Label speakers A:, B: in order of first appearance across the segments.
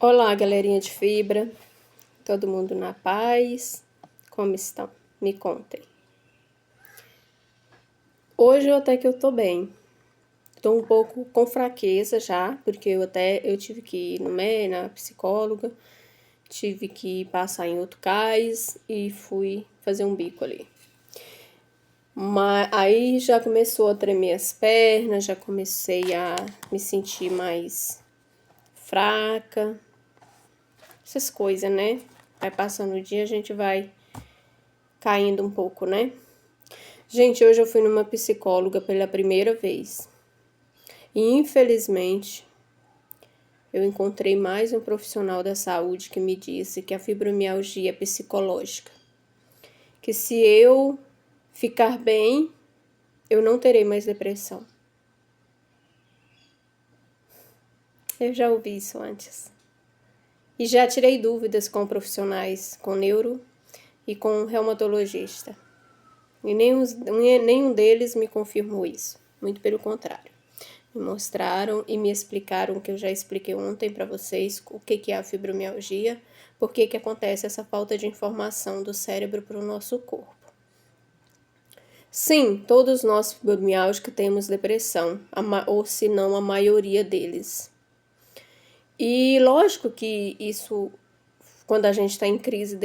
A: Olá, galerinha de fibra, todo mundo na paz? Como estão? Me contem. Hoje até que eu tô bem. Tô um pouco com fraqueza já, porque eu tive que ir na psicóloga, tive que passar em outro cais e fui fazer um bico ali. Mas aí já começou a tremer as pernas, já comecei a me sentir mais fraca. Essas coisas, né? Vai passando o dia, a gente vai caindo um pouco, né? Gente, hoje eu fui numa psicóloga pela primeira vez. E infelizmente, eu encontrei mais um profissional da saúde que me disse que a fibromialgia é psicológica. Que se eu ficar bem, eu não terei mais depressão. Eu já ouvi isso antes. E já tirei dúvidas com profissionais, com neuro e com reumatologista. E nenhum deles me confirmou isso. Muito pelo contrário. Me mostraram e me explicaram o que eu já expliquei ontem para vocês, o que é a fibromialgia, por que acontece essa falta de informação do cérebro para o nosso corpo. Sim, todos nós fibromialgicos temos depressão, ou se não a maioria deles. E lógico que isso, quando a gente está em crise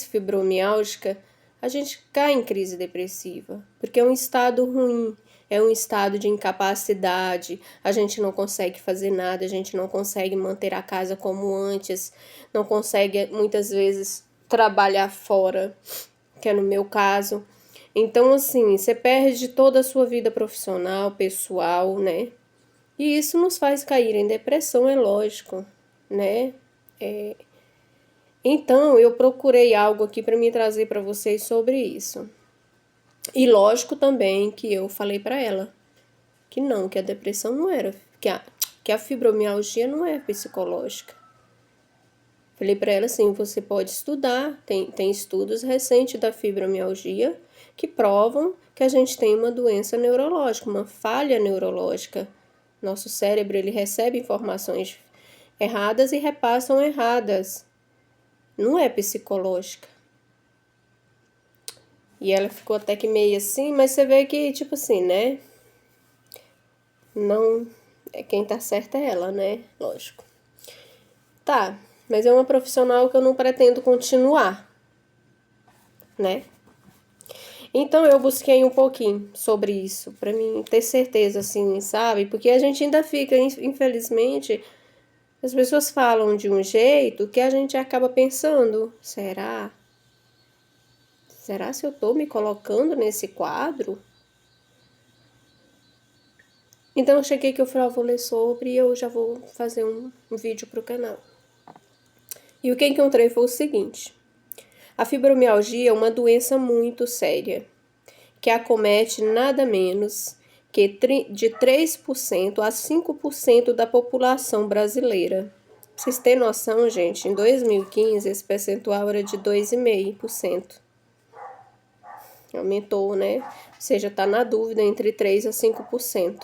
A: fibromialgica, a gente cai em crise depressiva, porque é um estado ruim, é um estado de incapacidade, a gente não consegue fazer nada, a gente não consegue manter a casa como antes, não consegue muitas vezes trabalhar fora, que é no meu caso. Então, assim, você perde toda a sua vida profissional, pessoal, né? E isso nos faz cair em depressão, é lógico, né? Então, eu procurei algo aqui para me trazer para vocês sobre isso. E lógico também que eu falei para ela que não, que a depressão não era, que a fibromialgia não é psicológica. Falei para ela assim, você pode estudar, tem estudos recentes da fibromialgia que provam que a gente tem uma doença neurológica, uma falha neurológica. Nosso cérebro, ele recebe informações erradas e repassam erradas. Não é psicológica. E ela ficou até que meio assim, mas você vê que, tipo assim, né? Não, quem tá certa é ela, né? Lógico. Tá, mas é uma profissional que eu não pretendo continuar, né? Então eu busquei um pouquinho sobre isso, pra mim ter certeza, assim, sabe? Porque a gente ainda fica, infelizmente, as pessoas falam de um jeito que a gente acaba pensando, será? Será se eu tô me colocando nesse quadro? Então eu cheguei que eu falei, vou ler sobre e eu já vou fazer um vídeo pro canal. E o que encontrei foi o seguinte: a fibromialgia é uma doença muito séria, que acomete nada menos que de 3% a 5% da população brasileira. Pra vocês terem noção, gente, em 2015 esse percentual era de 2,5%. Aumentou, né? Ou seja, tá na dúvida entre 3 a 5%.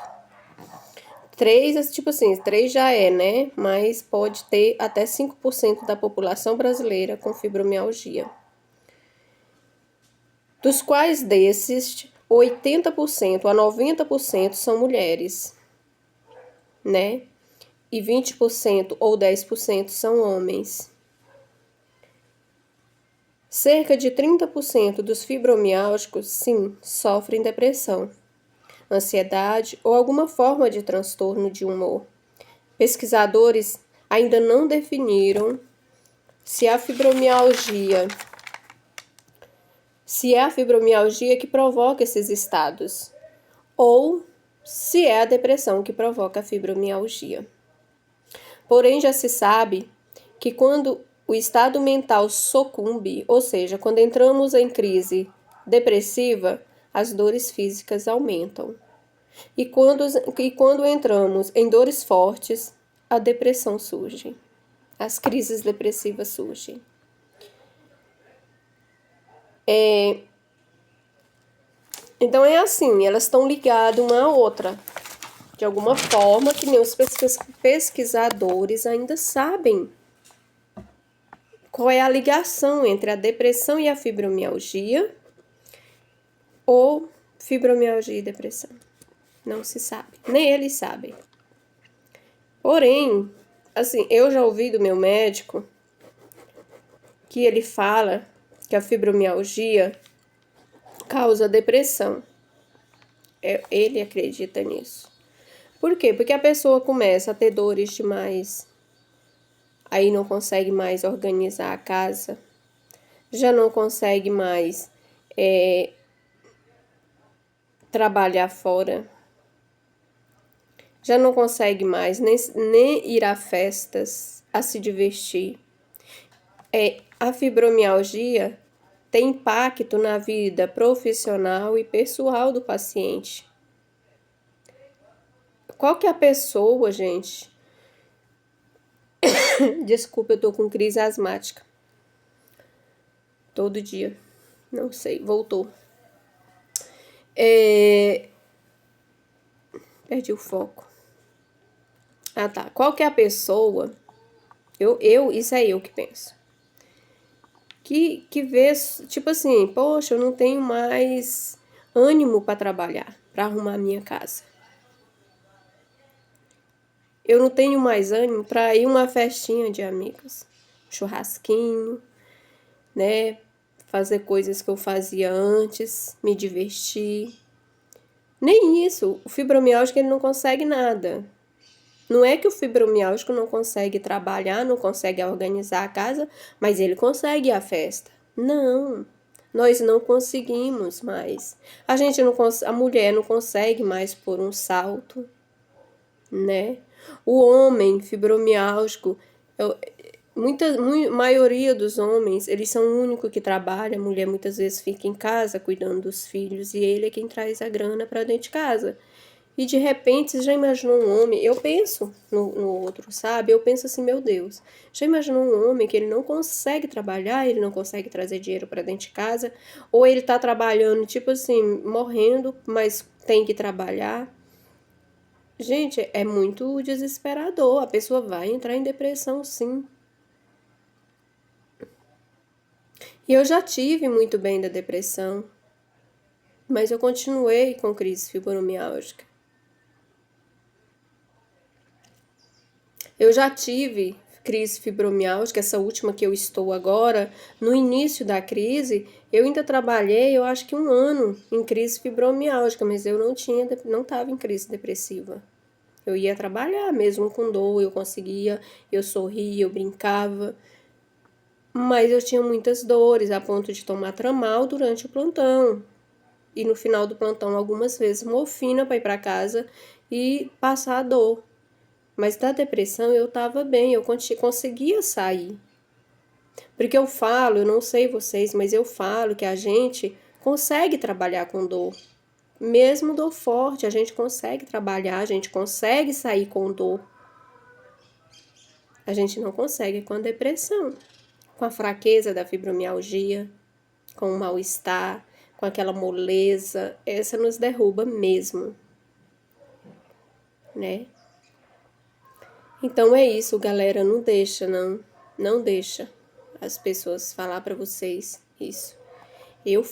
A: 3, tipo assim, 3 já é, né? Mas pode ter até 5% da população brasileira com fibromialgia. Dos quais desses, 80% a 90% são mulheres, né? E 20% ou 10% são homens. Cerca de 30% dos fibromialgicos, sim, sofrem depressão, ansiedade ou alguma forma de transtorno de humor. Pesquisadores ainda não definiram se é a fibromialgia que provoca esses estados ou se é a depressão que provoca a fibromialgia. Porém, já se sabe que quando o estado mental sucumbe, ou seja, quando entramos em crise depressiva, as dores físicas aumentam. E quando entramos em dores fortes, a depressão surge. As crises depressivas surgem. Então é assim, elas estão ligadas uma à outra. de alguma forma, que nem os pesquisadores ainda sabem qual é a ligação entre a depressão e a fibromialgia, ou fibromialgia e depressão. Não se sabe, nem eles sabem. Porém, assim, eu já ouvi do meu médico que ele fala que a fibromialgia causa depressão. Ele acredita nisso. Por quê? Porque a pessoa começa a ter dores demais, aí não consegue mais organizar a casa, já não consegue mais trabalhar fora, já não consegue mais nem ir a festas, a se divertir. A fibromialgia tem impacto na vida profissional e pessoal do paciente. Qual que é a pessoa, gente? Desculpa, eu tô com crise asmática. Todo dia. Não sei, voltou. Perdi o foco. Ah, tá. Qual que é a pessoa? Isso é eu que penso. Que vê, tipo assim, poxa, eu não tenho mais ânimo para trabalhar, para arrumar a minha casa. Eu não tenho mais ânimo para ir uma festinha de amigos, churrasquinho, né? Fazer coisas que eu fazia antes, me divertir. Nem isso. O fibromialgico ele não consegue nada. Não é que o fibromialgico não consegue trabalhar, não consegue organizar a casa, mas ele consegue ir à festa. Não. Nós não conseguimos mais. A mulher não consegue mais pôr um salto, né? O homem fibromialgico, maioria dos homens, eles são o único que trabalha, a mulher muitas vezes fica em casa cuidando dos filhos e ele é quem traz a grana para dentro de casa. E de repente, você já imaginou um homem? Eu penso no outro, sabe? Eu penso assim, meu Deus, já imaginou um homem que ele não consegue trabalhar, ele não consegue trazer dinheiro para dentro de casa, ou ele tá trabalhando, tipo assim, morrendo, mas tem que trabalhar? Gente, é muito desesperador. A pessoa vai entrar em depressão, sim. E eu já tive muito bem da depressão, mas eu continuei com crise fibromialgica. Eu já tive crise fibromialgica, essa última que eu estou agora. No início da crise, eu ainda trabalhei, eu acho que 1 ano em crise fibromialgica, mas eu não estava em crise depressiva. Eu ia trabalhar mesmo com dor, eu conseguia, eu sorria, eu brincava. Mas eu tinha muitas dores, a ponto de tomar tramal durante o plantão. E no final do plantão, algumas vezes, morfina para ir para casa e passar a dor. Mas da depressão eu estava bem, eu conseguia sair. Porque eu falo, eu não sei vocês, mas eu falo que a gente consegue trabalhar com dor. Mesmo dor forte, a gente consegue trabalhar, a gente consegue sair com dor. A gente não consegue com a depressão, com a fraqueza da fibromialgia, com o mal-estar, com aquela moleza. Essa nos derruba mesmo, né? Então é isso, galera, não deixa as pessoas falar para vocês isso. Eu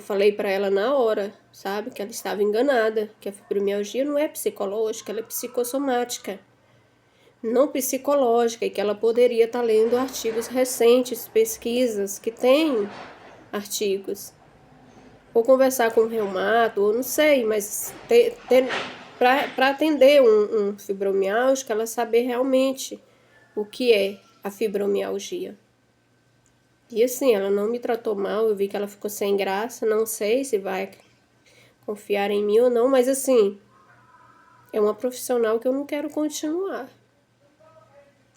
A: falei para ela na hora, sabe, que ela estava enganada, que a fibromialgia não é psicológica, ela é psicossomática, não psicológica, e que ela poderia estar lendo artigos recentes, pesquisas que tem artigos, ou conversar com um reumato, ou não sei, mas para atender um fibromialgico, ela saber realmente o que é a fibromialgia. E assim, ela não me tratou mal, eu vi que ela ficou sem graça, não sei se vai confiar em mim ou não, mas assim, é uma profissional que eu não quero continuar.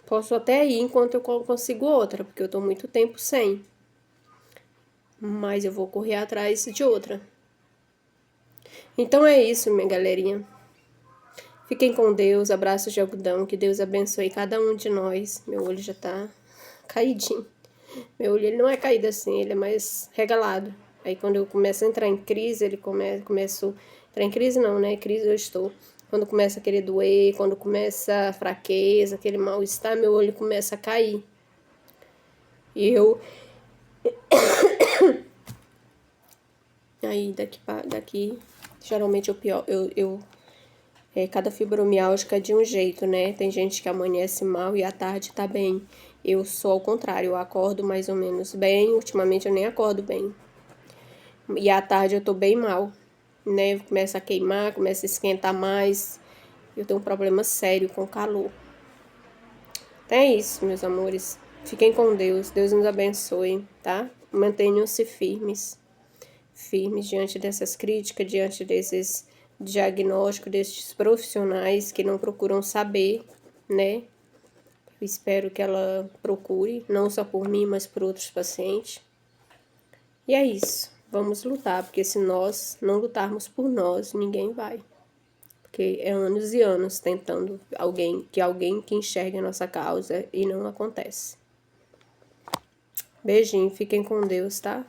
A: Posso até ir enquanto eu consigo outra, porque eu tô muito tempo sem. Mas eu vou correr atrás de outra. Então é isso, minha galerinha. Fiquem com Deus, abraços de algodão, que Deus abençoe cada um de nós. Meu olho já tá caidinho. Meu olho ele não é caído assim, ele é mais regalado. Aí quando eu começo a entrar em crise, ele começo a entrar em crise não, né? Crise eu estou. Quando começa a querer doer, quando começa a fraqueza, aquele mal-estar, meu olho começa a cair. E eu... Aí, daqui geralmente cada fibromialgia é de um jeito, né? Tem gente que amanhece mal e à tarde tá bem. Eu sou ao contrário, eu acordo mais ou menos bem. Ultimamente eu nem acordo bem. E à tarde eu tô bem mal, né? Começa a queimar, começa a esquentar mais. Eu tenho um problema sério com calor. Então é isso, meus amores. Fiquem com Deus. Deus nos abençoe, tá? Mantenham-se firmes. Firmes diante dessas críticas, diante desses diagnósticos, desses profissionais que não procuram saber, né? Eu espero que ela procure, não só por mim, mas por outros pacientes. E é isso. Vamos lutar, porque se nós não lutarmos por nós, ninguém vai. Porque é anos e anos tentando alguém que enxergue a nossa causa e não acontece. Beijinho, fiquem com Deus, tá?